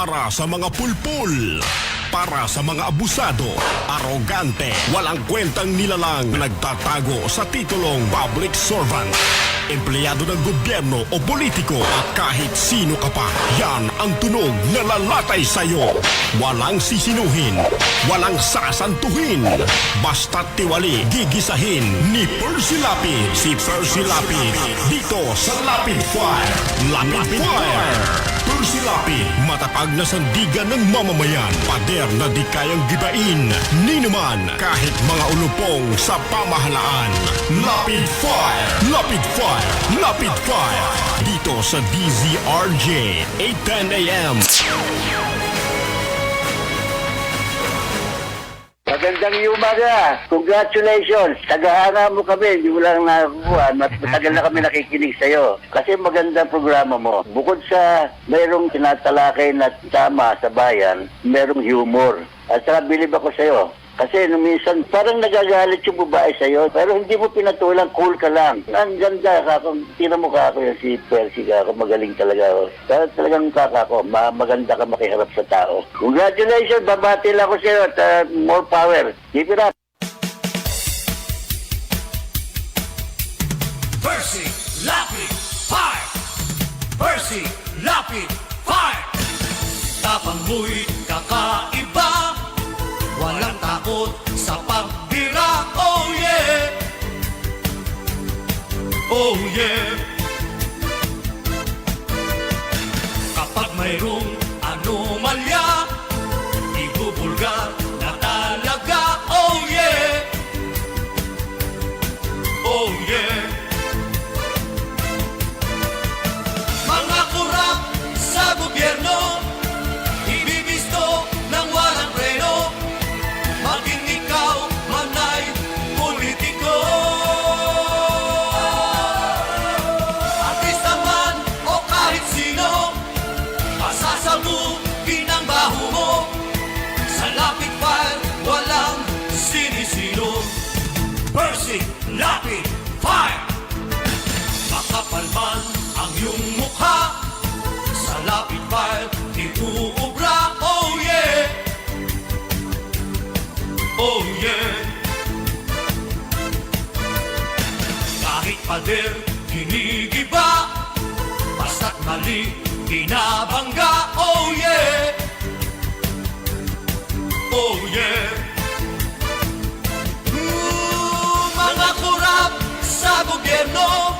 Para sa mga pulpul, para sa mga abusado, arogante, walang kwentang nilalang, nagtatago sa titulong public servant, empleyado ng gobyerno o politiko at kahit sino ka pa, yan ang tunog na lalatay sa'yo. Walang sisinuhin, walang sasantuhin, basta't tiwali, gigisahin ni Percy Lapid. Si Percy Lapid, dito sa Lapid Fire. Lapid Fire! Percy Lapid, matapag na sandigan ng mamamayan, pader na di kayang gibain, ni naman kahit mga ulupong sa pamahalaan. Lapid Fire! Lapid Fire! Lapid Fire! Dito sa DZRJ, 8:10 AM. Magandang umaga. Congratulations. Tagahanga mo kami. Hindi mo lang nakakuha. Matagal na kami nakikinig sa'yo. Kasi magandang programa mo. Bukod sa mayroong tinatalakay na tama sa bayan, mayroong humor. At saka bilib ako sa'yo. Kasi nung minsan, parang nagagalit yung babae sa'yo. Pero hindi mo pinatulang, cool ka lang. Ang ganda ka. Tira mo ka ako yung si Percy ka. Magaling talaga. Talagang kaka ko. Maganda ka makiharap sa tao. Congratulations. Babati lang ako sa'yo at more power. Keep it up. Percy Lapid Fire! Percy Lapid Fire! Tapang mo'y kakaiba, walang takot sa pagbira. Oh yeah! Oh yeah! Kapag mayroong anomalya, ibubulgar na talaga. Oh yeah! Oh yeah! Mga kurap sa gobyerno, ibibisto ng walang preno, maging ikaw man ay politiko. Artista man o kahit sino, pasasabugin ang baho mo. Sa Lapid Fire, walang sinisino. Percy Lapid Fire! Makapal man ang iyong mukha, sa Lapid Fire di uubra. Oh yeah! Oh yeah! Kahit pader, ginigiba, basta't mali, binabangga. Oh yeah! Oh yeah! Mga kurap sa gobyerno,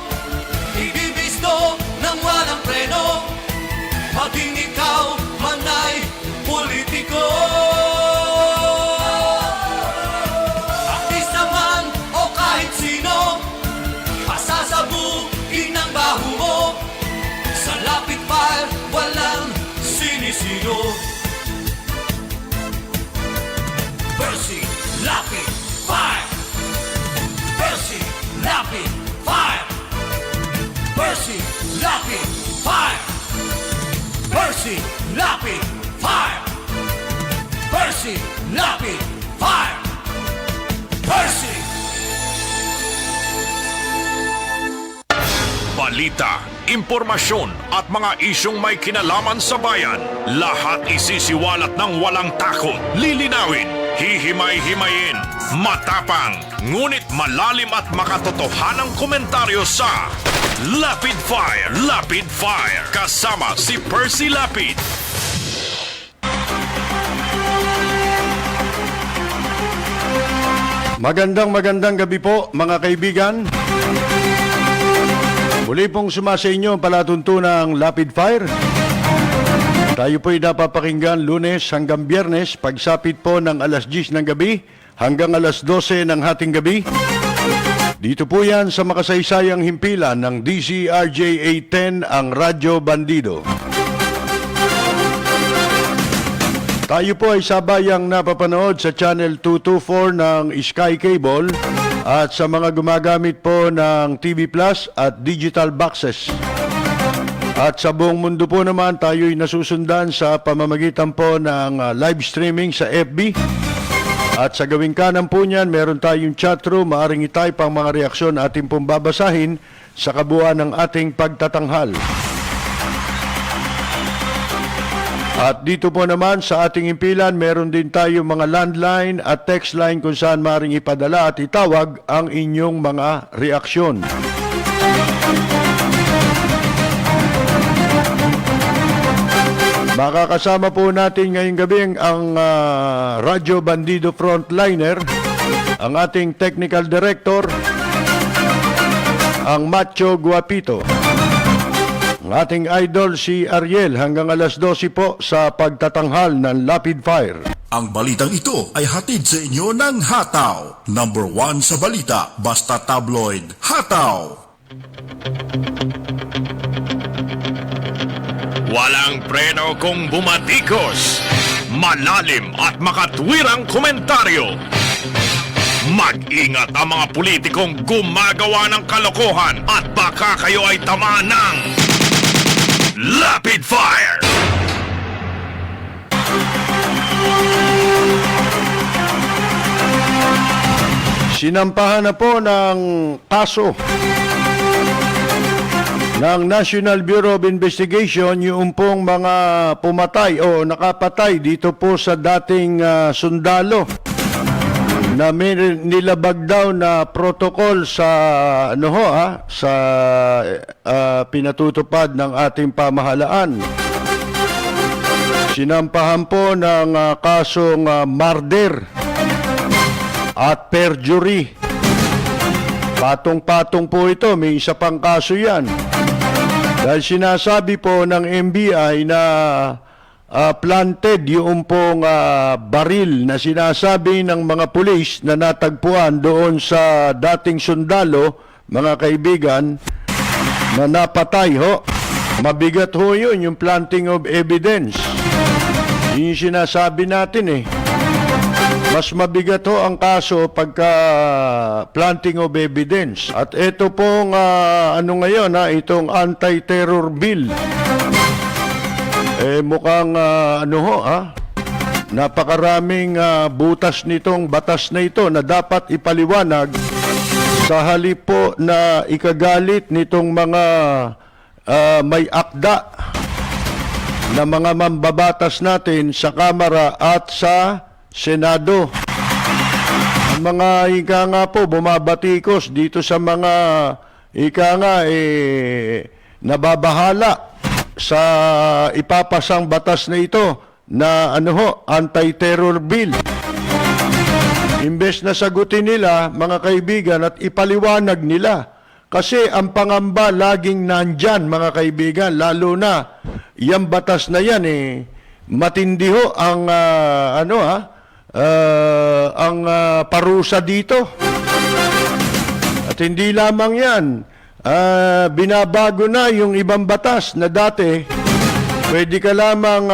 ibibisto ng walang preno, maging ikaw man ay politiko. Artista man o kahit sino, pasasabugin ang baho mo. Sa Lapid Fire, walang sinisino. Percy Lapid Fire! Percy Lapid Fire! Percy Lapid Fire! Percy Lapid Fire! Percy Lapid Fire! Percy! Balita, impormasyon at mga isyong may kinalaman sa bayan. Lahat isisiwalat ng walang takot. Lilinawin, hihimay-himayin, matapang, ngunit malalim at makatotohanang komentaryo sa Lapid Fire! Lapid Fire! Kasama si Percy Lapid. Magandang gabi po mga kaibigan. Muli pong sumasa inyo ang palatuntunang Lapid Fire. Tayo po'y napapakinggan Lunes hanggang Biyernes, pagsapit po ng alas 10 ng gabi hanggang alas 12 ng hating gabi. Dito po yan sa makasaysayang himpilan ng DZRJ 810, ang Radyo Bandido. Tayo po ay sabayang napapanood sa Channel 224 ng Sky Cable at sa mga gumagamit po ng TV Plus at Digital Boxes. At sa buong mundo po naman tayo'y nasusundan sa pamamagitan po ng live streaming sa FB. At sa gawing kanan po niyan, meron tayong chatroom, maaring itype ang mga reaksyon na ating pong babasahin sa kabuuan ng ating pagtatanghal. At dito po naman sa ating impilan, meron din tayo mga landline at text line kung saan maaaring ipadala at itawag ang inyong mga reaksyon. Makakasama po natin ngayong gabi ang Radyo Bandido Frontliner, ang ating technical director, ang Macho Guapito. Ang ating idol si Ariel hanggang alas 12 po sa pagtatanghal ng Rapid Fire. Ang balitang ito ay hatid sa inyo ng Hataw. Number 1 sa balita, basta tabloid. Hataw! Walang preno kung bumatikos. Malalim at makatwirang komentaryo. Mag-ingat ang mga politikong gumagawa ng kalokohan at baka kayo ay tamaan ng Rapid Fire! Sinampahan na po ng kaso ng National Bureau of Investigation yung pong mga pumatay o nakapatay dito po sa dating sundalo na may nilabag daw na protocol sa sa pinatutupad ng ating pamahalaan. Sinampahan po ng kasong murder at perjury. Patong-patong po ito, may isa pang kaso yan. Dahil sinasabi po ng NBI na planted yung pong baril na sinasabi ng mga pulis na natagpuan doon sa dating sundalo, mga kaibigan, na napatay ho. Mabigat ho yun, yung planting of evidence. Yun yung sinasabi natin eh. Mas mabigat ho ang kaso pagka planting of evidence. At ito pong ngayon, itong anti-terror bill. Mukhang napakaraming butas nitong batas na ito na dapat ipaliwanag sa halip po na ikagalit nitong mga may akda na mga mambabatas natin sa Kamara at sa Senado. Ang mga ika nga po bumabatikos dito sa mga ika nga nababahala sa ipapasang batas na ito na anti-terror bill. Imbes na sagutin nila, mga kaibigan, at ipaliwanag nila. Kasi ang pangamba laging nandyan, mga kaibigan, lalo na yung batas na yan matindi ho ang parusa dito. At hindi lamang yan, binabago na yung ibang batas na dati pwede ka lamang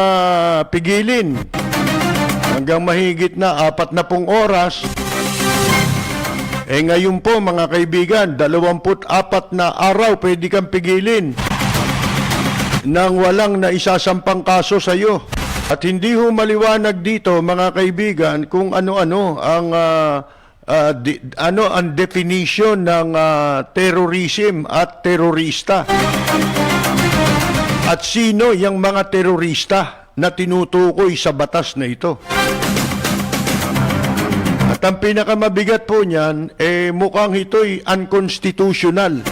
pigilin hanggang mahigit na 40 oras. Ngayon po, mga kaibigan, 24 na araw pwede kang pigilin nang walang naisasampang kaso sa iyo. At hindi ho maliwanag dito, mga kaibigan, kung ano-ano ang definition ng terrorism at terorista. At sino yung mga terorista na tinutukoy sa batas na ito. At ang pinakamabigat po niyan, mukhang ito'y unconstitutional.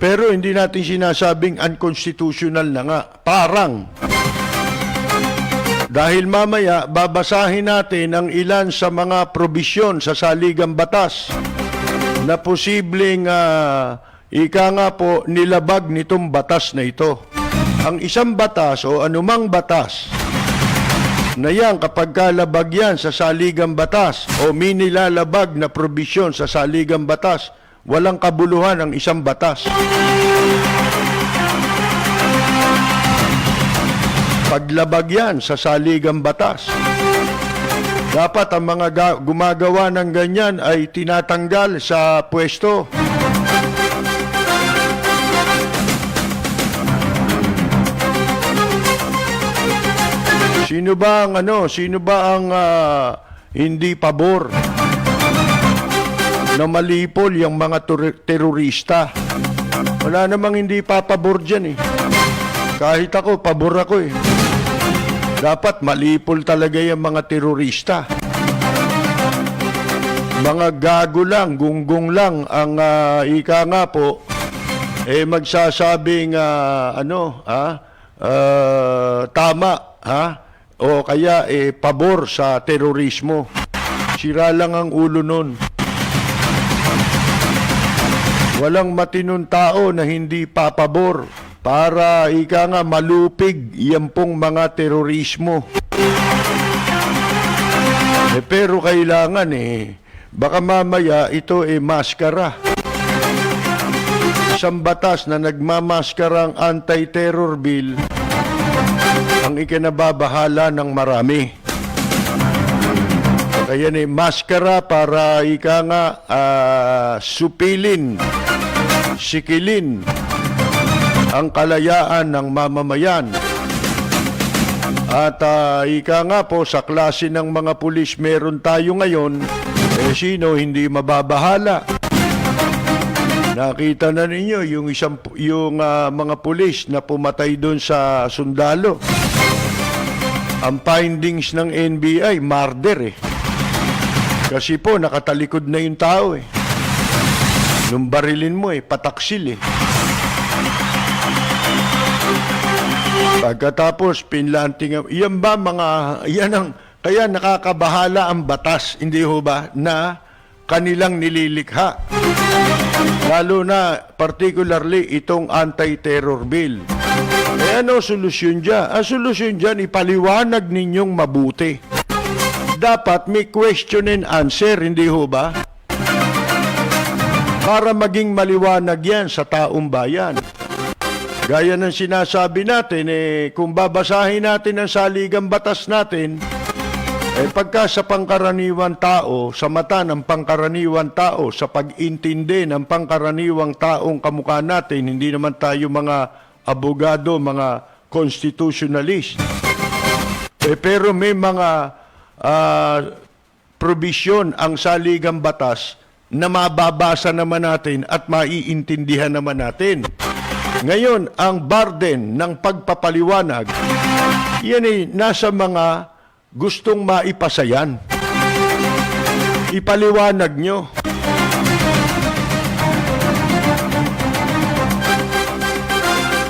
Pero hindi natin sinasabing unconstitutional na nga. Parang. Dahil mamaya, babasahin natin ang ilan sa mga probisyon sa saligang batas na posibleng ika nga po nilabag nitong batas na ito. Ang isang batas o anumang batas na yan kapag kalabag yan sa saligang batas o may nilalabag na probisyon sa saligang batas, walang kabuluhan ang isang batas. Paglabag yan sa saligang batas, dapat ang mga gumagawa ng ganyan ay tinatanggal sa pwesto. Sino ba ang hindi pabor na malipol yung mga terorista? Wala namang hindi papabor dyan eh. Kahit ako, pabor ako eh. Dapat malipol talaga yung mga terorista. Mga gago lang, gunggong lang ang ika nga po, magsasabing tama, o kaya pabor sa terorismo. Sira lang ang ulo nun. Walang matinong tao na hindi papabor para ika nga malupig yan pong mga terorismo. Pero kailangan baka mamaya ito maskara. Isang batas na nagmamaskarang anti-terror bill ang ikinababahala ng marami. Kaya maskara para ika nga supilin, sikilin ang kalayaan ng mamamayan. At ika nga po, sa klase ng mga pulis meron tayo ngayon, sino hindi mababahala? Nakita na ninyo yung mga pulis na pumatay doon sa sundalo. Ang findings ng NBI, murder Kasi po, nakatalikod na yung tao Nung barilin mo pataksil Pagkatapos, pinlanting. Yan ba kaya nakakabahala ang batas, hindi ho ba, na kanilang nililikha. Lalo na, particularly, itong anti-terror bill. Ano solusyon dyan? Ang solusyon dyan, ipaliwanag ninyong mabuti. Dapat may question and answer, hindi ho ba? Para maging maliwanag yan sa taong bayan. Gaya ng sinasabi natin, kung babasahin natin ang saligang batas natin, pagka sa pangkaraniwang tao, sa mata ng pangkaraniwang tao, sa pag-intindi ng pangkaraniwang taong kamukha natin, hindi naman tayo mga abogado, mga constitutionalist. Pero may mga provision ang saligang batas na mababasa naman natin at maiintindihan naman natin. Ngayon, ang burden ng pagpapaliwanag, yan nasa mga gustong maipasayan. Ipaliwanag nyo.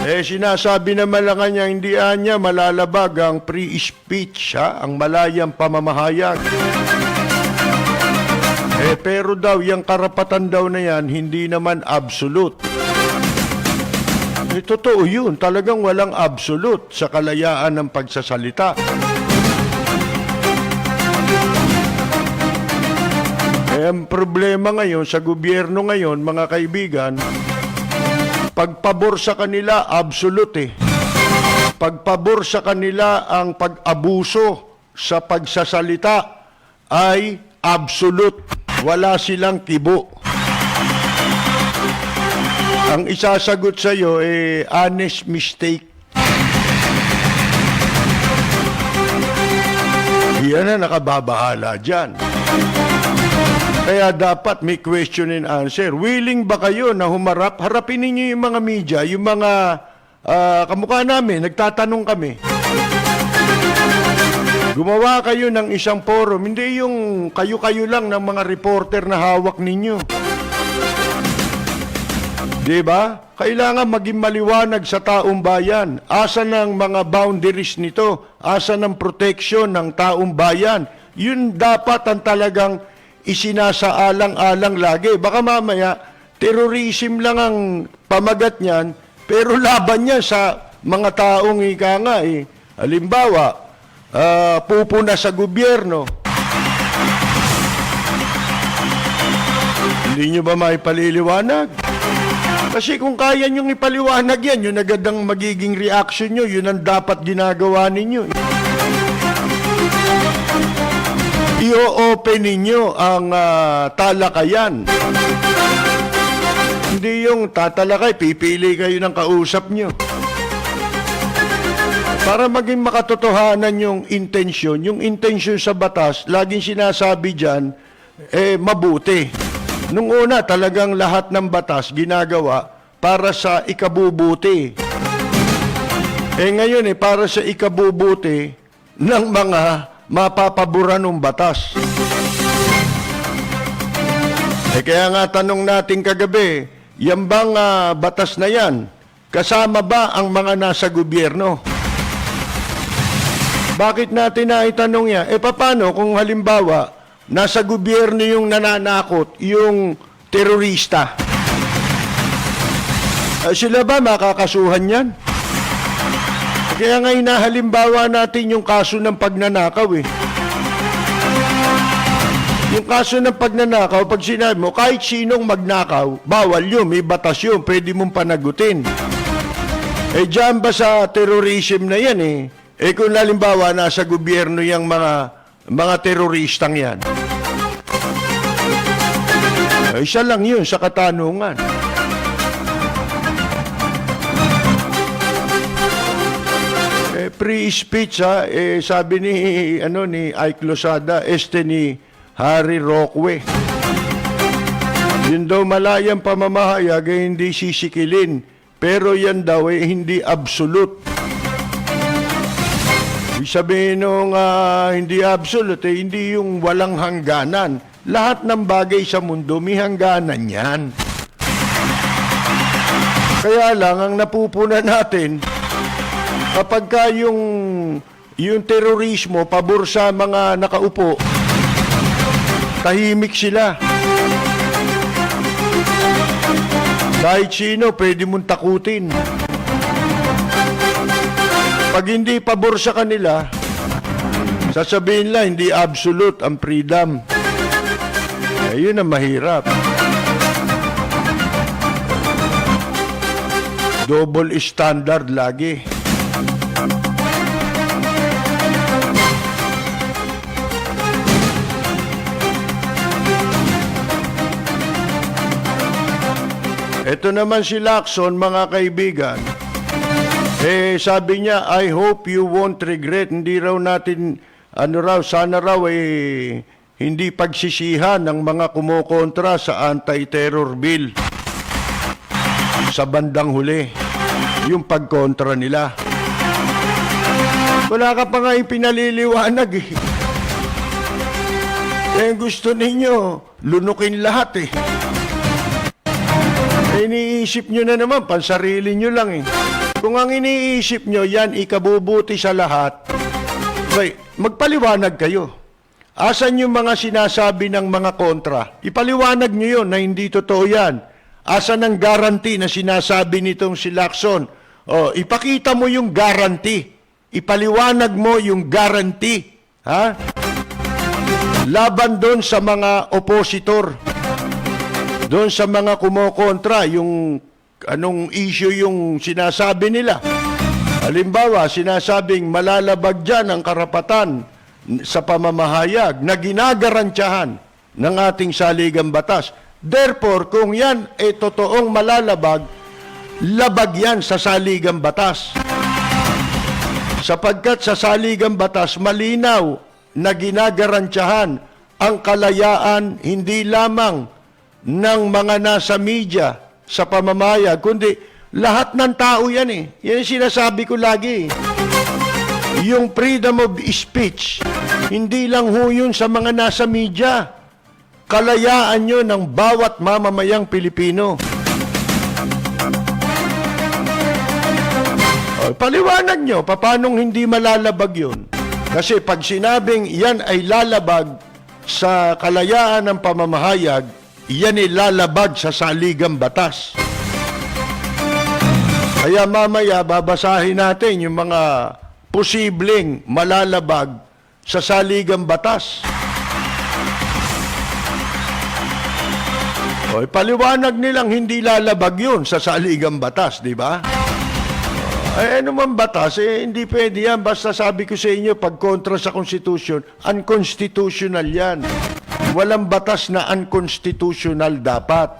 Sinasabi naman lang niya, hindi niya malalabag ang free speech, ang malayang pamamahayag. Pero daw, yung karapatan daw na yan, hindi naman absolute. Totoo yun. Talagang walang absolute sa kalayaan ng pagsasalita. Ang problema ngayon sa gobyerno ngayon, mga kaibigan, pagpabor sa kanila, absolute Pagpabor sa kanila ang pag-abuso sa pagsasalita ay absolute. Wala silang kibo. Ang isasagot sa iyo honest mistake. Yan na nakababahala dyan. Kaya dapat may question and answer. Willing ba kayo na humarap? Harapin ninyo yung mga media, yung mga kamukha namin, nagtatanong kami. Gumawa kayo ng isang forum, hindi yung kayo-kayo lang ng mga reporter na hawak ninyo. Diba? Kailangan maging maliwanag sa taong bayan. Asa ng mga boundaries nito? Asa ng protection ng taong bayan? Yun dapat ang talagang isinasaalang-alang lagi. Baka mamaya, terrorism lang ang pamagat niyan, pero laban niya sa mga taong ika nga Halimbawa, pupuna sa gobyerno. Hindi nyo ba maipaliliwanag? Kasi kung kaya nyong ipaliwanag yan, yun agad ang magiging reaction nyo, yun ang dapat ginagawa ninyo. I-open ninyo ang talakayan. Hindi yung tatalakay, pipili kayo ng kausap nyo. Para maging makatotohanan yung intensyon sa batas, laging sinasabi dyan, mabuti. Nung una, talagang lahat ng batas ginagawa para sa ikabubuti. Ngayon para sa ikabubuti ng mga mapapaboran ng batas. Kaya nga tanong natin kagabi, yan bang batas na yan, kasama ba ang mga nasa gobyerno? Bakit natin naitanong yan? Paano kung halimbawa, nasa gobyerno yung nananakot, yung terorista? Sila ba makakasuhan yan? Kaya nga inahalimbawa natin yung kaso ng pagnanakaw Yung kaso ng pagnanakaw, pag sinabi mo, kahit sinong magnakaw, bawal yun, may batas yun, pwede mong panagutin. Diyan ba sa terrorism na yan kung halimbawa nasa gobyerno yung mga teroristang yan. Isa lang yun sa katanungan. Free speech sabi ni Ike Losada, ni Harry Roque. Yun daw malayang pamamahayag hindi sisikilin, pero yan daw hindi absolute. Ibig sabihin nung hindi absolute, hindi yung walang hangganan. Lahat ng bagay sa mundo may hangganan yan. Kaya lang, ang napupunan natin, kapag ka yung terorismo pabor sa mga nakaupo, tahimik sila. Kahit sino, pwede mong takutin. Pag hindi pabor sa kanila, sasabihin lang, hindi absolute ang freedom. Yun ang mahirap. Double standard lagi. Ito naman si Lacson, mga kaibigan. Sabi niya, I hope you won't regret. Hindi raw natin, sana raw hindi pagsisihan ng mga kumukontra sa anti-terror bill sa bandang huli. Yung pagkontra nila. Wala ka pa nga ipinaliliwanag gusto ninyo, lunukin lahat iniisip nyo na naman, pansarili nyo lang Kung ang iniisip nyo, yan ikabubuti sa lahat, magpaliwanag kayo. Asan yung mga sinasabi ng mga kontra? Ipaliwanag nyo yun na hindi totoo yan. Asan ang guarantee na sinasabi nitong si Lacson? Ipakita mo yung guarantee. Ipaliwanag mo yung guarantee. Laban doon sa mga opositor. Doon sa mga kumokontra, yung anong issue yung sinasabi nila. Halimbawa, sinasabing malalabag dyan ang karapatan sa pamamahayag na ginagarantiyahan ng ating saligang batas. Therefore, kung yan totoong malalabag, labag yan sa saligang batas. Sapagkat sa saligang batas, malinaw na ginagarantiyahan ang kalayaan hindi lamang ng mga nasa media sa pamamahayag, kundi lahat ng tao yan Yan yung sinasabi ko lagi. Yung freedom of speech, hindi lang yun sa mga nasa media. Kalayaan nyo ng bawat mamamayang Pilipino. Paliwanag nyo, paanong hindi malalabag yun? Kasi pag sinabing yan ay lalabag sa kalayaan ng pamamahayag, yan ay lalabag sa saligang batas. Kaya mamaya babasahin natin yung mga posibleng malalabag sa saligang batas. Paliwanag nilang hindi lalabag yun sa saligang batas, di ba? Ano man batas, hindi pwede yan. Basta sabi ko sa inyo, pag kontra sa konstitusyon, unconstitutional yan. Walang batas na unconstitutional dapat.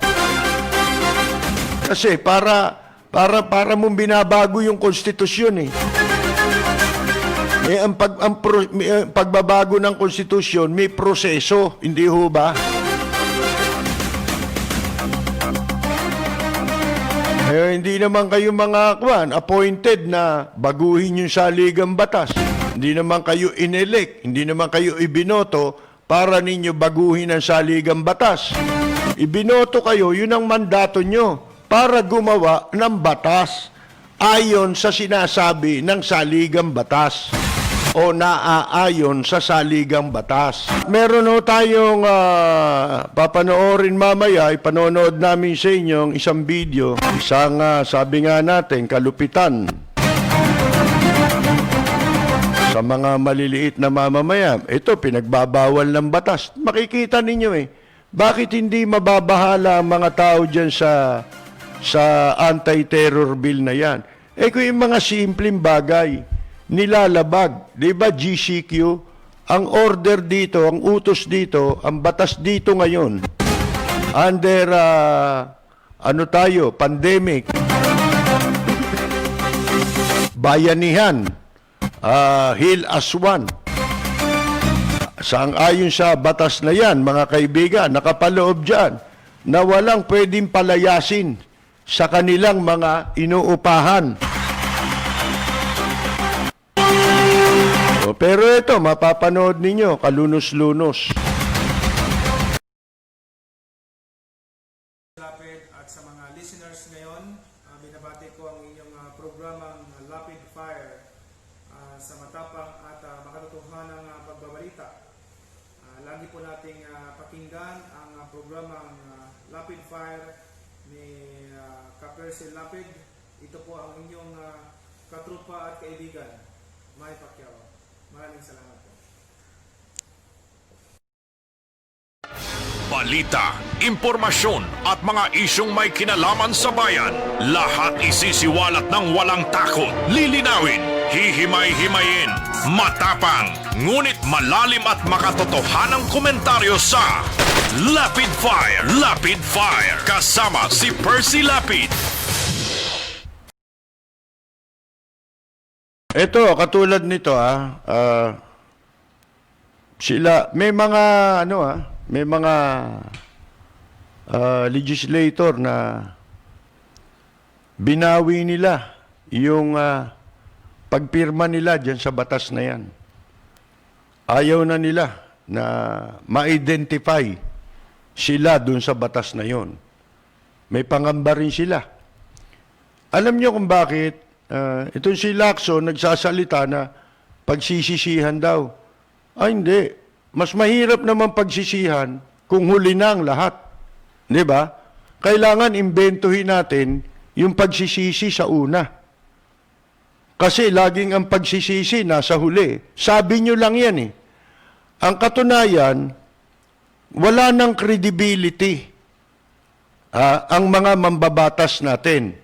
Kasi para mong binabago yung konstitusyon ang pagbabago ng konstitusyon may proseso, hindi ho ba? Hindi naman kayo mga appointed na baguhin yung saligang batas. Hindi naman kayo inelect, hindi naman kayo ibinoto para ninyo baguhin ang saligang batas. Ibinoto kayo, yun ang mandato nyo para gumawa ng batas ayon sa sinasabi ng saligang batas o naaayon sa saligang batas. Meron ho tayong papanoorin mamaya, ipanonood namin sa inyong isang video, isang sabi nga natin, kalupitan sa mga maliliit na mamamayan. Ito, pinagbabawal ng batas. Makikita ninyo bakit hindi mababahala ang mga tao dyan sa anti-terror bill na yan? Kung yung mga simpleng bagay, nilalabag, di ba GCQ, ang order dito, ang utos dito, ang batas dito ngayon, under, pandemic, bayanihan, Heal as One. Sang-ayon sa batas na yan, mga kaibigan, nakapaloob dyan na walang pwedeng palayasin sa kanilang mga inuupahan. Pero ito, mapapanood ninyo, kalunos-lunos. Lapid at sa mga listeners ngayon, binabati ko ang inyong programang Lapid Fire sa matapang at makatotohanang pagbabalita. Lagi po nating pakinggan ang programang Lapid Fire ni Ka-Percy Lapid. Ito po ang inyong katrupa at kaibigan, May Pacquiao. Maraming salamat po. Balita, impormasyon at mga isyong may kinalaman sa bayan. Lahat isisiwalat ng walang takot. Lilinawin, hihimay-himayin, matapang, ngunit malalim at makatotohanang komentaryo sa Lapid Fire. Lapid Fire. Kasama si Percy Lapid. Ito, katulad nito sila, may mga may mga legislator na binawi nila yung pagpirma nila dyan sa batas na yan. Ayaw na nila na ma-identify sila dun sa batas na yon. May pangamba rin sila. Alam niyo kung bakit? Itong si Lacson nagsasalita na pagsisisihan daw. Hindi. Mas mahirap naman pagsisihan kung huli na ang lahat. Di ba? Kailangan imbentuhin natin yung pagsisisi sa una. Kasi laging ang pagsisisi nasa huli. Sabi nyo lang yan Ang katunayan, wala ng credibility ang mga mambabatas natin.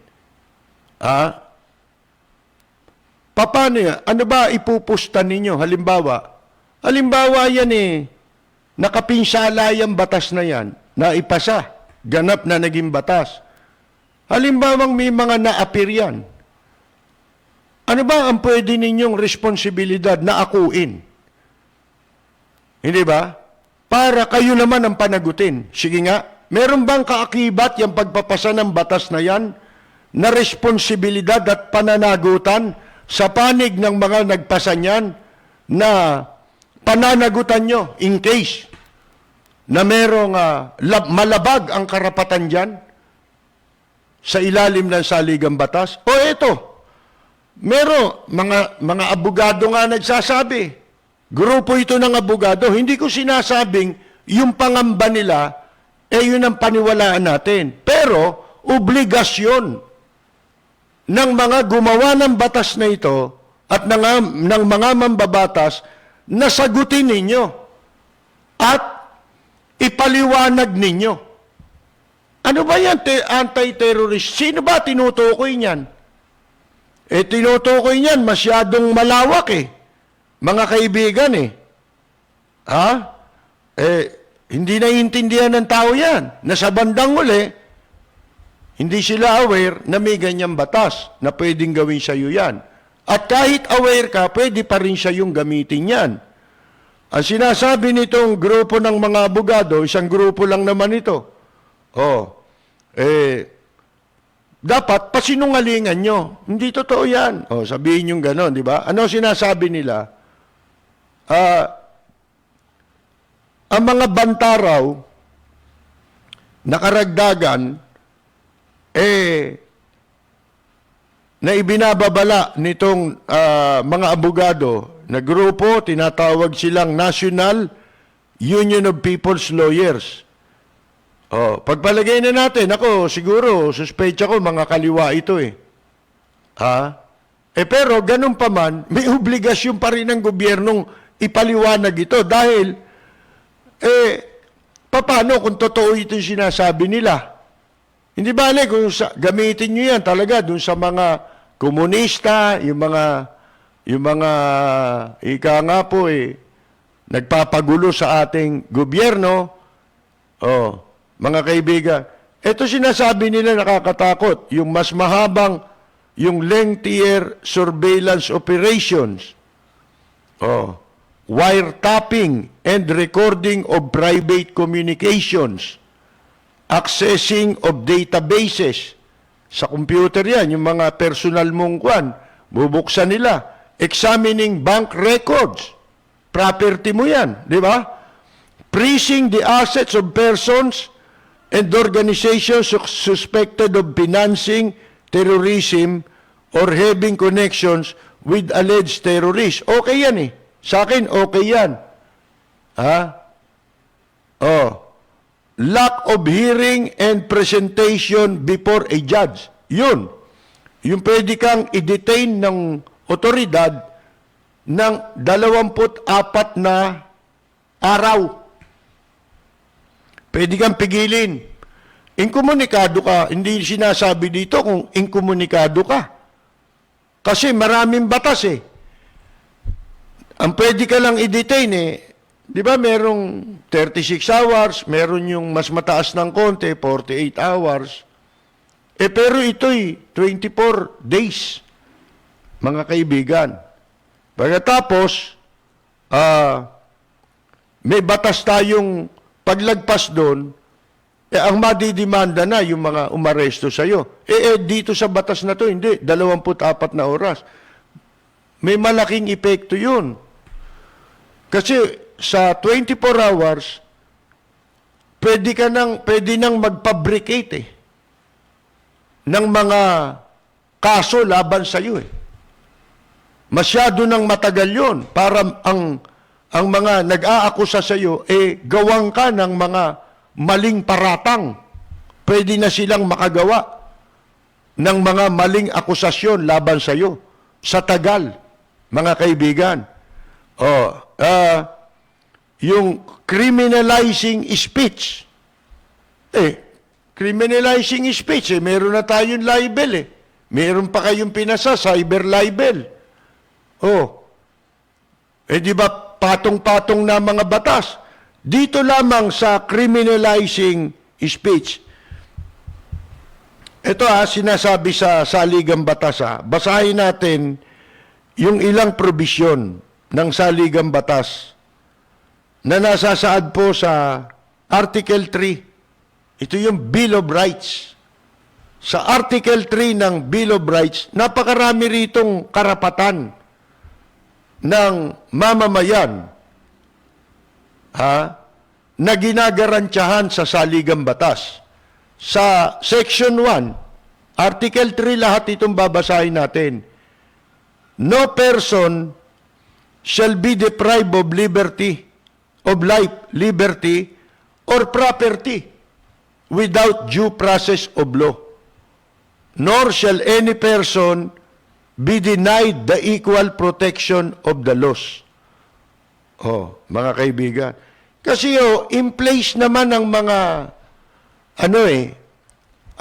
Paano yan? Ano ba ipupusta ninyo? Halimbawa yan nakapinsala yung batas na yan, na ipasa, ganap na naging batas. Halimbawang may mga na-appear yan. Ano ba ang pwede ninyong responsibilidad na akuin? Hindi ba? Para kayo naman ang panagutin. Sige nga, meron bang kaakibat yung pagpapasa ng batas na yan na responsibilidad at pananagutan sa panig ng mga nagpasa niyan na pananagutan nyo in case na merong malabag ang karapatan dyan sa ilalim ng saligang batas? O eto, merong mga abogado nga nagsasabi, grupo ito ng abogado, hindi ko sinasabing yung pangamba nila, yun ang paniwalaan natin. Pero, obligasyon ng mga gumawa ng batas na ito at ng mga mambabatas na sagutin ninyo at ipaliwanag ninyo. Ano ba yan, anti-terrorist? Sino ba tinutukoy niyan? Tinutukoy niyan, masyadong malawak mga kaibigan hindi naiintindihan ng tao yan. Na sa bandang uli, hindi sila aware na may ganyang batas na pwedeng gawin sa iyo yan. At kahit aware ka, pwede pa rin siya yung gamitin yan. Ang sinasabi nitong grupo ng mga abogado, isang grupo lang naman ito. dapat pasinungalingan nyo. Hindi totoo yan. O, sabihin nyo gano'n, di ba? Ano sinasabi nila? Ang mga banta raw, nakaragdagan, na ibinababala nitong mga abogado na grupo, tinatawag silang National Union of People's Lawyers. Pagpalagay na natin, ako siguro, suspecha ko mga kaliwa ito eh. Pero ganun pa man, may obligasyon pa rin ng gobyernong ipaliwanag ito dahil, paano kung totoo ito yung sinasabi nila? Hindi bale kung gamitin nyo yan talaga dun sa mga komunista, yung mga ika nga po nagpapagulo sa ating gobyerno. Mga kaibigan, ito sinasabi nila nakakatakot, yung mas mahabang, yung lengthier surveillance operations. Wiretapping and recording of private communications. Accessing of databases. Sa computer yan, yung mga personal mong kwan, bubuksan nila. Examining bank records. Property mo yan, di ba? Freezing the assets of persons and organizations suspected of financing terrorism or having connections with alleged terrorists. Okay yan eh. Sa akin, okay yan. Lack of hearing and presentation before a judge. Yun. Yung pwede kang i-detain ng otoridad ng 24 na araw. Pwede kang pigilin. Inkomunikado ka. Hindi sinasabi dito kung inkomunikado ka. Kasi maraming batas eh. Ang pwede ka lang i-detain di ba merong 36 hours, meron yung mas mataas ng konti, 48 hours. Pero ito'y 24 days, mga kaibigan. Pagkatapos, may batas tayong paglagpas doon, ang madidimanda na yung mga umaresto sa'yo. Dito sa batas na to, hindi, 24 na oras. May malaking epekto yun. Kasi sa 24 hours, pwede nang mag-fabricate ng mga kaso laban sa iyo Masyado nang matagal yun para ang mga nag-aakusa sa iyo gawang ka ng mga maling paratang. Pwede na silang makagawa ng mga maling akusasyon laban sa iyo sa tagal, mga kaibigan. Yung criminalizing speech. Criminalizing speech, meron na tayong libel Meron pa kayong pinasa, cyber libel. Di ba patong-patong na mga batas? Dito lamang sa criminalizing speech. Ito sinasabi sa saligang batas Basahin natin yung ilang probisyon ng saligang batas na nasasaad po sa Article 3. Ito yung Bill of Rights. Sa Article 3 ng Bill of Rights, napakarami ritong karapatan ng mamamayan na ginagarantyahan sa saligang batas. Sa Section 1, Article 3, lahat itong babasahin natin. No person shall be deprived of liberty, of life, liberty, or property without due process of law. Nor shall any person be denied the equal protection of the laws. Mga kaibigan. Kasi in place naman ang mga,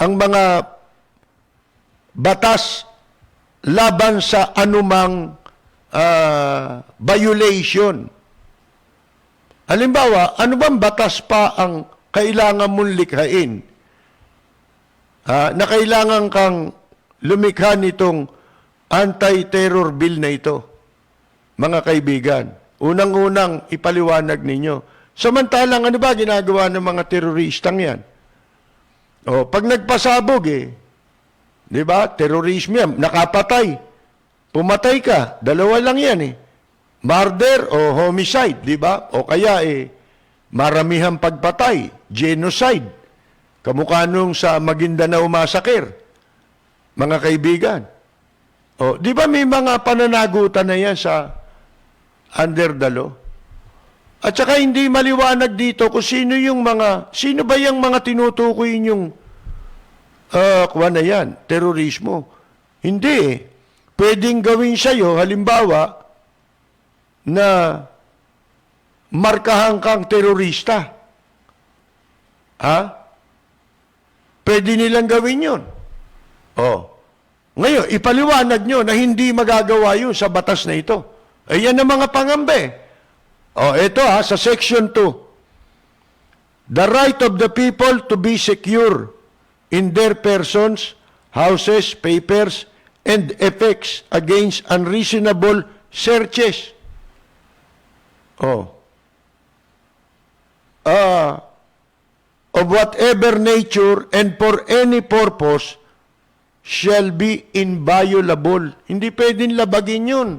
ang mga batas laban sa anumang violation. Halimbawa, ano bang batas pa ang kailangan mong likhain? Na kailangan kang lumikha nitong anti-terror bill na ito, mga kaibigan. Unang-unang ipaliwanag ninyo. Samantalang ano ba ginagawa ng mga teroristang yan? Pag nagpasabog Di ba? Terorismo yan. Nakapatay. Pumatay ka. Dalawa lang yan eh. Murder o homicide. Di ba? O kaya maramihang pagpatay. Genocide. Kamukha nung sa Maguindanao Massacre. Mga kaibigan. O, di ba may mga pananagutan na yan sa under the law? At saka hindi maliwanag dito kung sino ba yung mga tinutukoy yung kuha na yan, terorismo. Hindi eh. Pwedeng gawin sa'yo, halimbawa, na markahan kang terorista. Ha? Pwede nilang gawin yun. Oh. Ngayon, ipaliwanag nyo na hindi magagawa yun sa batas na ito. Ayan ang mga pangambe. Oh, ito sa Section 2. The right of the people to be secure in their persons, houses, papers, and effects against unreasonable searches. Oh. Of whatever nature and for any purpose shall be inviolable. Hindi pwedeng labagin yun.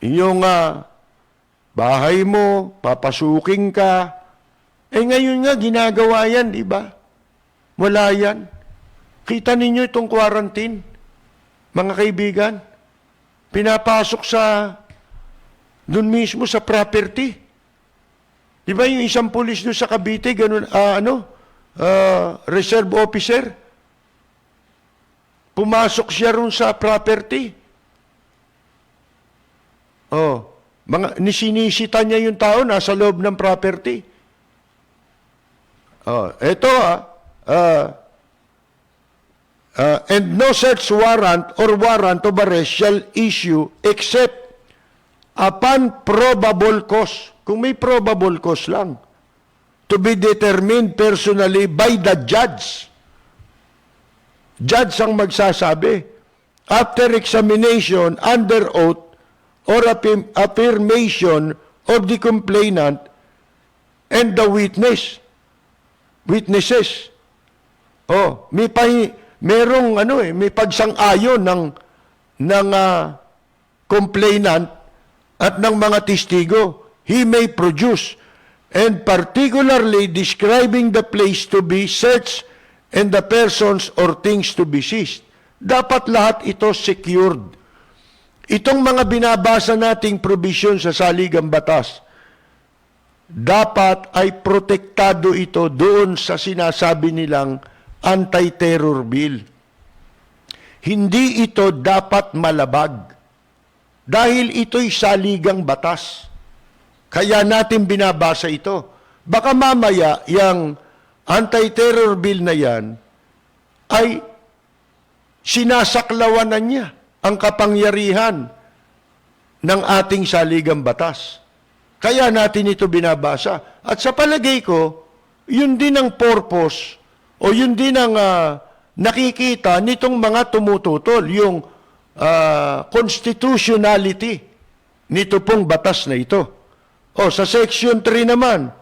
Yung bahay mo, papasukin ka. Ngayon nga, ginagawa yan, di ba? Wala yan. Kita ninyo itong quarantine, mga kaibigan. Pinapasok dun mismo sa property. Di ba yung isang pulis doon sa Cavite, ganun, reserve officer, pumasok siya ron sa property. Oh, sinisita niya yung tao nasa loob ng property. Oh, ito and no search warrant or warrant of arrest shall issue except upon probable cause. Kung may probable cause lang, to be determined personally by the judge. Judge ang magsasabi. After examination, under oath, or affirmation of the complainant and the witnesses. Oh, may pagsang-ayon ng complainant at ng mga testigo. He may produce, and particularly describing the place to be searched and the persons or things to be seized. Dapat lahat ito secured. Itong mga binabasa nating provision sa saligang batas, dapat ay protektado ito doon sa sinasabi nilang anti-terror bill. Hindi ito dapat malabag dahil ito'y saligang batas. Kaya natin binabasa ito. Baka mamaya yung anti-terror bill na yan ay sinasaklawanan niya ang kapangyarihan ng ating saligang batas. Kaya natin ito binabasa. At sa palagay ko, yun din ang purpose o yun din ang nakikita nitong mga tumututol, yung constitutionality nito pong batas na ito. O sa Section 3 naman,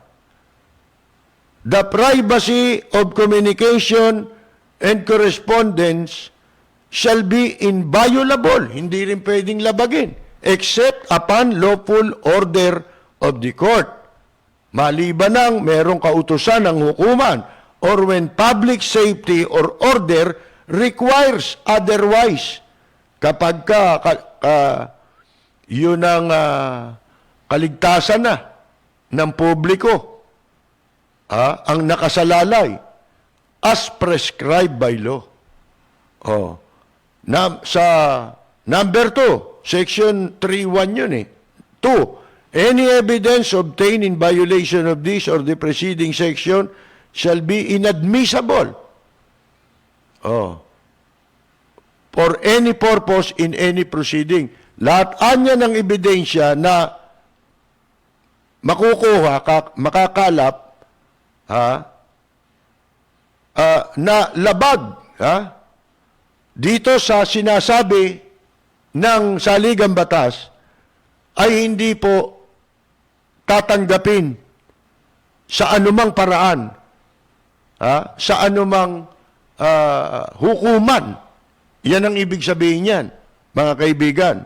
the privacy of communication and correspondence shall be inviolable. Hindi rin pwedeng labagin, except upon lawful order of the court. Maliban ng merong kautusan ng hukuman or when public safety or order requires otherwise. Kapag yun ang kaligtasan na ng publiko, ang nakasalalay as prescribed by law. Oh. Sa number 2, Section 3.1 yun 2, any evidence obtained in violation of this or the preceding section shall be inadmissible. Oh. For any purpose in any proceeding. Lahat anya ng ebidensya na makukuha, makakalap, na labag, dito sa sinasabi ng saligang batas ay hindi po tatanggapin sa anumang paraan, sa anumang hukuman. Yan ang ibig sabihin niyan, mga kaibigan.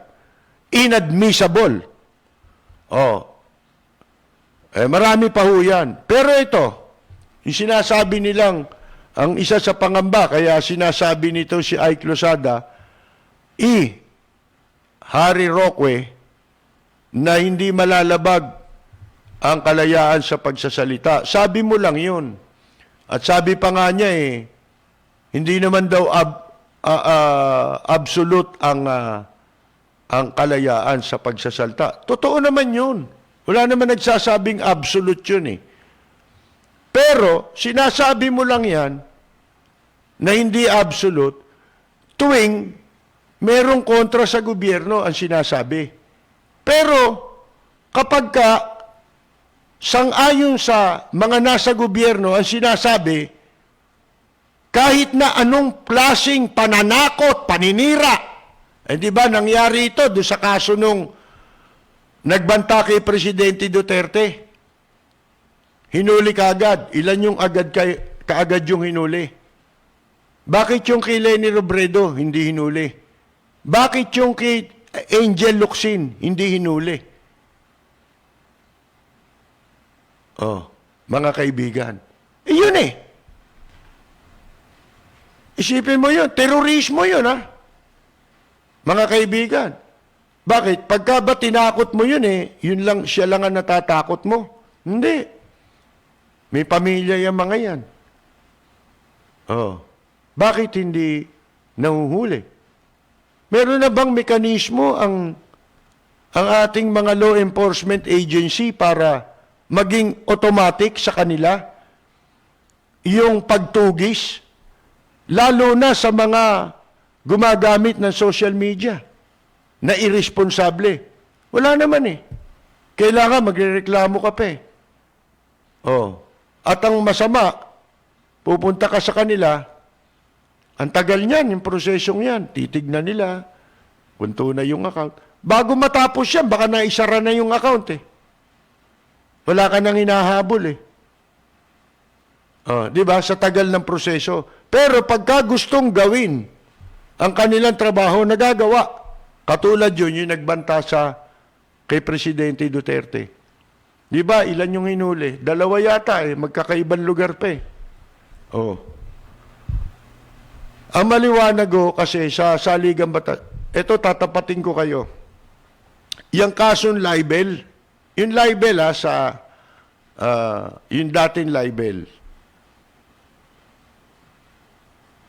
Inadmissible. Marami pa ho yan. Pero ito, yung sinasabi nilang, ang isa sa pangamba, kaya sinasabi nito si Ike Losada, Harry Roque, na hindi malalabag ang kalayaan sa pagsasalita. Sabi mo lang yun. At sabi pa nga niya hindi naman daw absolute ang kalayaan sa pagsasalita. Totoo naman yun. Wala naman nagsasabing absolute yun Pero, sinasabi mo lang yan na hindi absolute tuwing merong kontra sa gobyerno ang sinasabi. Pero, kapag sang-ayon sa mga nasa gobyerno ang sinasabi, kahit na anong klaseng pananakot, paninira, di ba nangyari ito doon sa kaso nung nagbanta kay Presidente Duterte? Hinuli kaagad. Ilan yung kaagad yung hinuli? Bakit yung kay Leni Robredo hindi hinuli? Bakit yung kay Angel Locsin hindi hinuli? Mga kaibigan. Yun Isipin mo yun. Terorismo yun, mga kaibigan. Bakit? Pagka ba tinakot mo yun yun lang, siya lang ang natatakot mo? Hindi. May pamilya yung mga yan. Bakit hindi nahuhuli? Meron na bang mekanismo ang ating mga law enforcement agency para maging automatic sa kanila yung pagtugis, lalo na sa mga gumagamit ng social media na irresponsable? Wala naman Kailangan magrereklamo ka pa At ang masama, pupunta ka sa kanila, ang tagal niyan, yung prosesong yan, titignan nila, punto na yung account. Bago matapos yan, baka naisara na yung account Wala ka nang hinahabol di ba? Sa tagal ng proseso. Pero pagka gustong gawin ang kanilang trabaho, nagagawa. Katulad yun, yung nagbanta kay Presidente Duterte. Di ba? Ilan yung hinuli? 2 yata magkakaibang lugar pa Ang maliwanag kasi sa saligang batas, ito tatapatin ko kayo. Yung kasong libel, yung libel yung dating libel.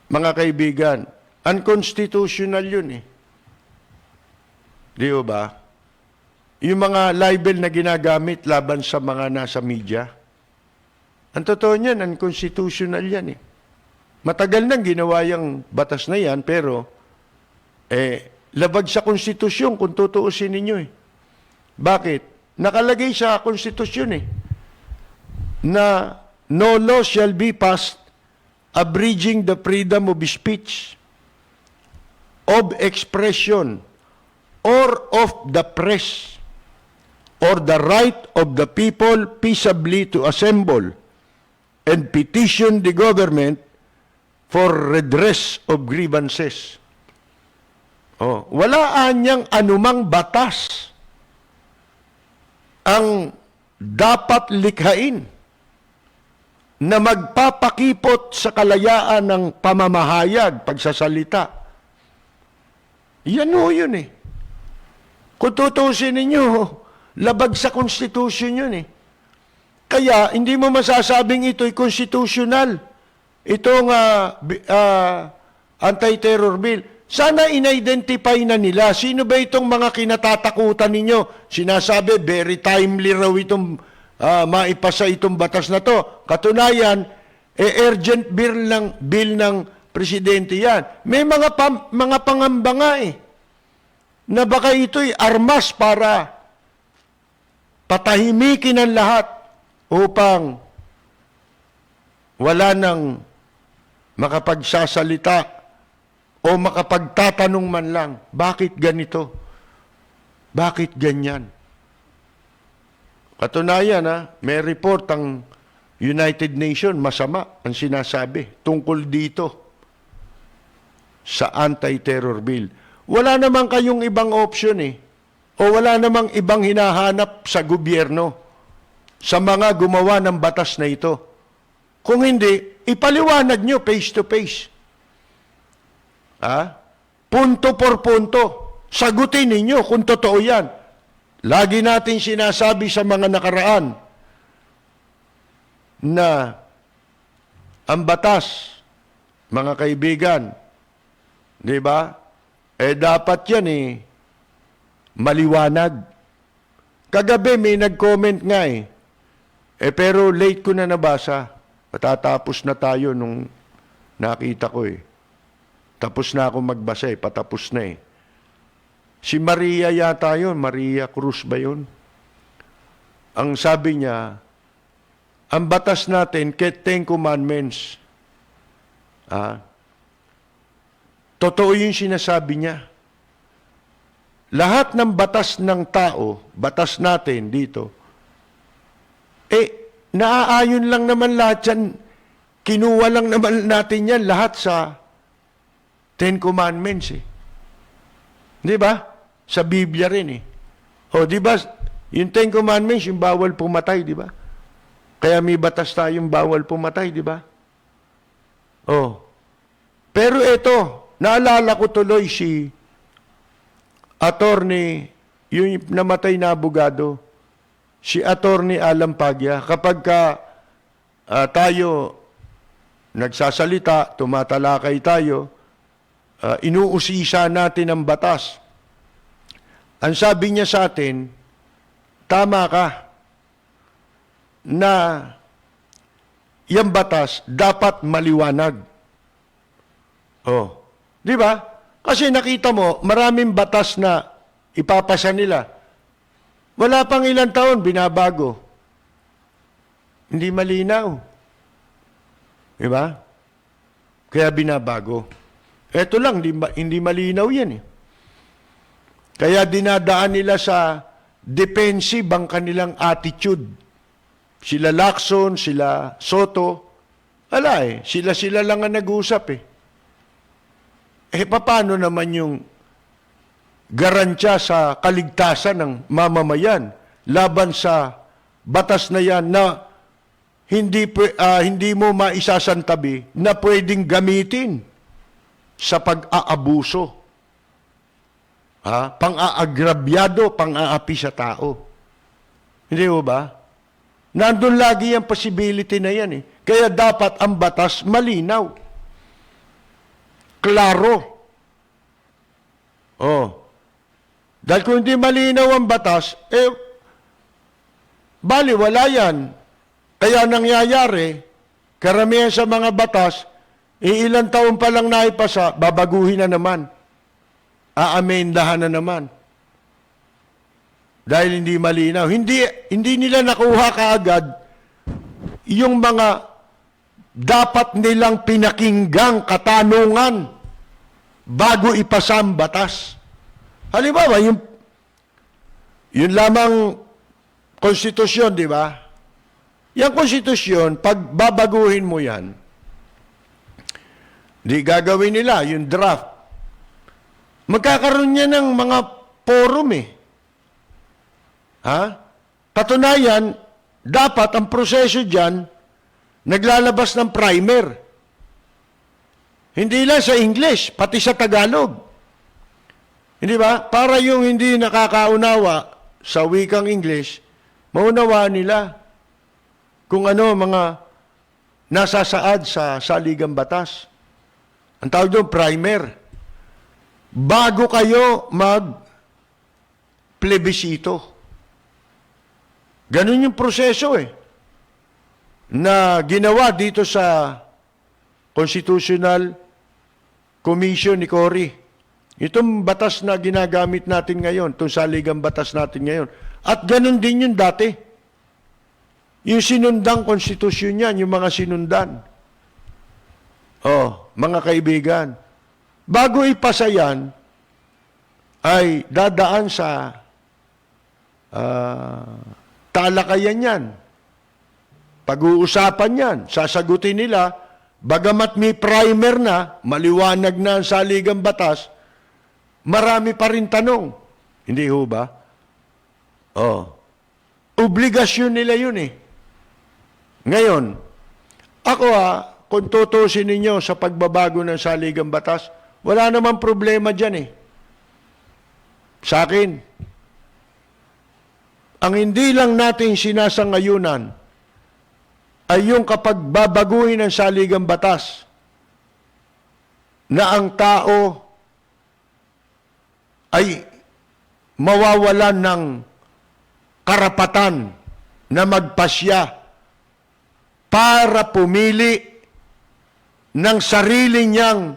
Mga kaibigan, unconstitutional yun Di ba? Yung mga libel na ginagamit laban sa mga nasa media, ang totoo niyan, unconstitutional yan Matagal nang ginawa yung batas na yan, pero labag sa konstitusyon kung tutuusin ninyo Bakit? Nakalagay sa konstitusyon na no law shall be passed abridging the freedom of speech, of expression, or of the press, or the right of the people peaceably to assemble and petition the government for redress of grievances. Wala anyang anumang batas ang dapat likhain na magpapakipot sa kalayaan ng pamamahayag, pagsasalita. Yan yun Kung tutusin ninyo, labag sa konstitusyon yun Kaya, hindi mo masasabing ito'y constitutional. Itong anti-terror bill. Sana in-identify na nila. Sino ba itong mga kinatatakutan ninyo? Sinasabi, very timely raw itong maipasa itong batas na to. Katunayan, urgent bill ng presidente yan. May mga pangamba nga na baka ito'y armas para patahimikin ang lahat upang wala nang makapagsasalita o makapagtatanong man lang, bakit ganito? Bakit ganyan? Katunayan, may report ang United Nations, masama ang sinasabi tungkol dito. sa anti-terror bill. Wala naman kayong ibang option eh. O wala namang ibang hinahanap sa gobyerno sa mga gumawa ng batas na ito. Kung hindi, ipaliwanag nyo face to face. Punto por punto. Sagutin ninyo kung totoo yan. Lagi natin sinasabi sa mga nakaraan na ang batas, mga kaibigan, di ba? Dapat yan maliwanag. Kagabi may nag-comment nga pero late ko na nabasa. Patatapos na tayo nung nakita ko Tapos na ako magbasa patapos na Si Maria yata yun, Maria Cruz ba yun? Ang sabi niya, ang batas natin, Ten Commandments. Totoo yung sinasabi niya. Lahat ng batas ng tao, batas natin dito, naaayon lang naman lahat yan, kinuha lang naman natin yan lahat sa Ten Commandments Di ba? Sa Biblia rin di ba? Yung Ten Commandments, yung bawal pumatay, di ba? Kaya may batas tayong bawal pumatay, di ba? Pero ito, naalala ko tuloy si attorney, yung namatay na abogado, si attorney Alan Pagya, kapag tayo nagsasalita, tumatalakay tayo, inuusisa natin ang batas. Ang sabi niya sa atin, tama ka, na yung batas dapat maliwanag. Di ba? Kasi nakita mo, maraming batas na ipapasa nila. Wala pang ilang taon, binabago. Hindi malinaw. Di ba? Kaya binabago. Ito lang, hindi malinaw yan Kaya dinadaan nila sa defensive ang kanilang attitude. Sila Lacson, sila Soto, sila lang ang nag-uusap paano naman yung garantiya sa kaligtasan ng mamamayan laban sa batas na yan na hindi mo maisasantabi na pwedeng gamitin sa pag-aabuso, pang-aagrabyado, pang-aapi sa tao. Hindi mo ba? Nandun lagi yung possibility na yan Kaya dapat ang batas malinaw. Klaro. Dahil kung hindi malinaw ang batas, wala yan. Kaya nangyayari, karamihan sa mga batas, ilang taon pa lang naipasa, babaguhin na naman. Aamendahan na naman. Dahil hindi malinaw. Hindi nila nakuha kaagad yung mga dapat nilang pinakinggang katanungan bago ipasa ang batas. Halimbawa, yun lamang konstitusyon, di ba? Yung konstitusyon, pag babaguhin mo yan, di gagawin nila, yung draft. Magkakaroon niya ng mga forum Patunayan, dapat ang proseso dyan, naglalabas ng primer. Hindi lang sa English, pati sa Tagalog. Hindi ba? Para yung hindi nakakaunawa sa wikang English, maunawaan nila kung ano mga nasasaad sa saligang batas. Ang tawag doon, primer. Bago kayo mag-plebisito. Ganun yung proseso na ginawa dito sa Constitutional Commission ni Cory. Itong batas na ginagamit natin ngayon, itong saligang batas natin ngayon. At ganun din yung dati. Yung sinundang konstitusyon yan, yung mga sinundan. Mga kaibigan, bago ipasa yan, ay dadaan sa talakayan yan. Pag-uusapan yan, sasagutin nila bagamat may primer na, maliwanag na ang saligang batas, marami pa rin tanong. Hindi ho ba? Oh. Obligasyon nila yun eh. Ngayon, ako kung tutusin ninyo sa pagbabago ng saligang batas, wala namang problema dyan eh. Sa akin, ang hindi lang natin sinasangayunan ay yung kapag babaguhin ang saligang batas na ang tao ay mawawalan ng karapatan na magpasya para pumili ng sarili niyang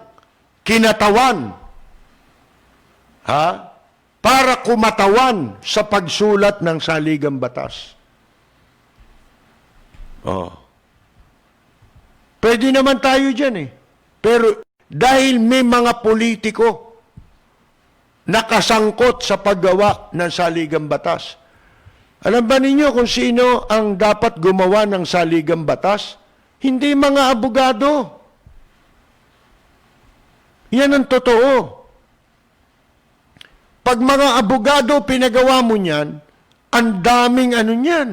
kinatawan. Para kumatawan sa pagsulat ng saligang batas. Pwede naman tayo dyan eh. Pero dahil may mga politiko nakasangkot sa paggawa ng saligang batas, alam ba ninyo kung sino ang dapat gumawa ng saligang batas? Hindi mga abogado. Yan ang totoo. Pag mga abogado pinagawa mo niyan, ang daming ano niyan.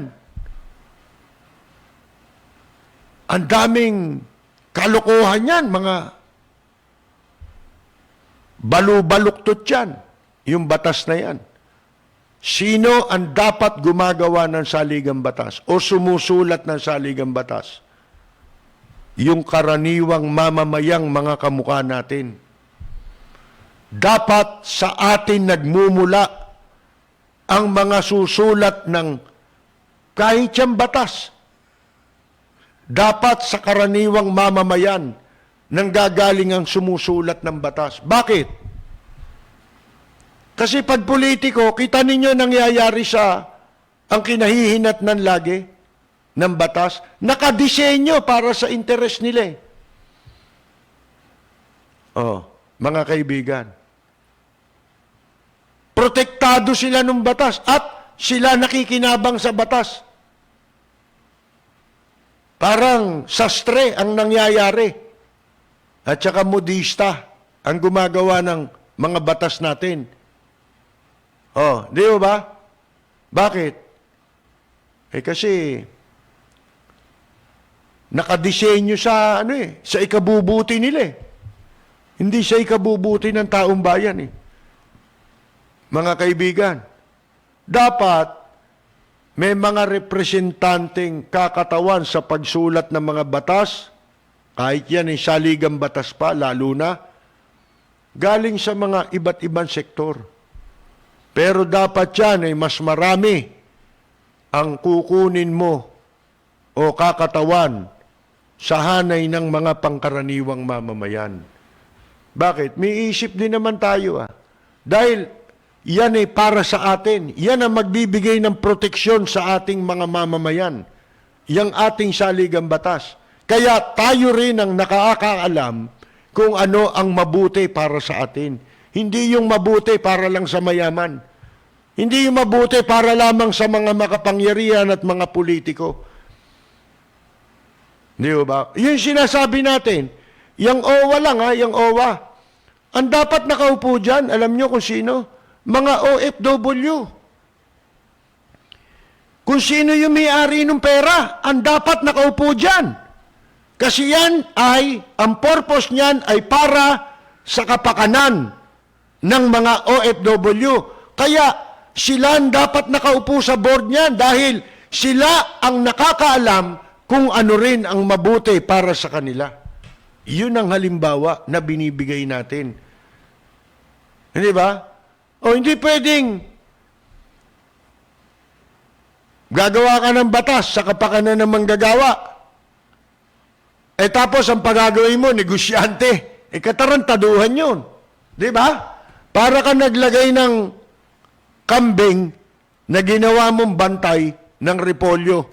Ang daming kalokohan niyan, mga balu-baluktot yan, yung batas na yan. Sino ang dapat gumagawa ng saligang batas o sumusulat ng saligang batas? Yung karaniwang mamamayang mga kamukha natin. Dapat sa atin nagmumula ang mga susulat ng kahit siyang batas. Dapat sa karaniwang mamamayan nang gagaling ang sumusulat ng batas. Bakit? Kasi pag politiko, kita ninyo nangyayari sa ang kinahihinatnan lagi ng batas, nakadisenyo para sa interes nila eh. Mga kaibigan, protektado sila ng batas at sila nakikinabang sa batas. Parang sastre ang nangyayari at saka modista ang gumagawa ng mga batas natin. Di ba? Bakit? Kasi nakadisenyo sa sa ikabubuti nila eh. Hindi sa ikabubuti ng taong bayan eh. Mga kaibigan, dapat may mga representanteng kakatawan sa pagsulat ng mga batas, kahit yan ay saligang batas pa, lalo na, galing sa mga iba't ibang sektor. Pero dapat yan ay mas marami ang kukunin mo o kakatawan sa hanay ng mga pangkaraniwang mamamayan. Bakit? May isip din naman tayo Dahil yan ay para sa atin. Yan ang magbibigay ng proteksyon sa ating mga mamamayan. Yang ating saligang batas. Kaya tayo rin ang nakakaalam kung ano ang mabuti para sa atin. Hindi yung mabuti para lang sa mayaman. Hindi yung mabuti para lamang sa mga makapangyarihan at mga politiko. Di ba? Yung sinasabi natin, yung OWA lang yung OWA. Ang dapat nakaupo dyan, alam nyo kung sino? Mga OFW. Kung sino yung may-ari ng pera, ang dapat nakaupo dyan. Kasi yan ang purpose niyan ay para sa kapakanan ng mga OFW. Kaya sila ang dapat nakaupo sa board niyan dahil sila ang nakakaalam kung ano rin ang mabuti para sa kanila. Yun ang halimbawa na binibigay natin. Hindi ba? Hindi pwedeng gagawa ka ng batas sa kapakanan ng manggagawa. Tapos ang pagagawin mo, negosyante. Katarantaduhan yun. Di ba? Para ka naglagay ng kambing na ginawa mong bantay ng repolyo.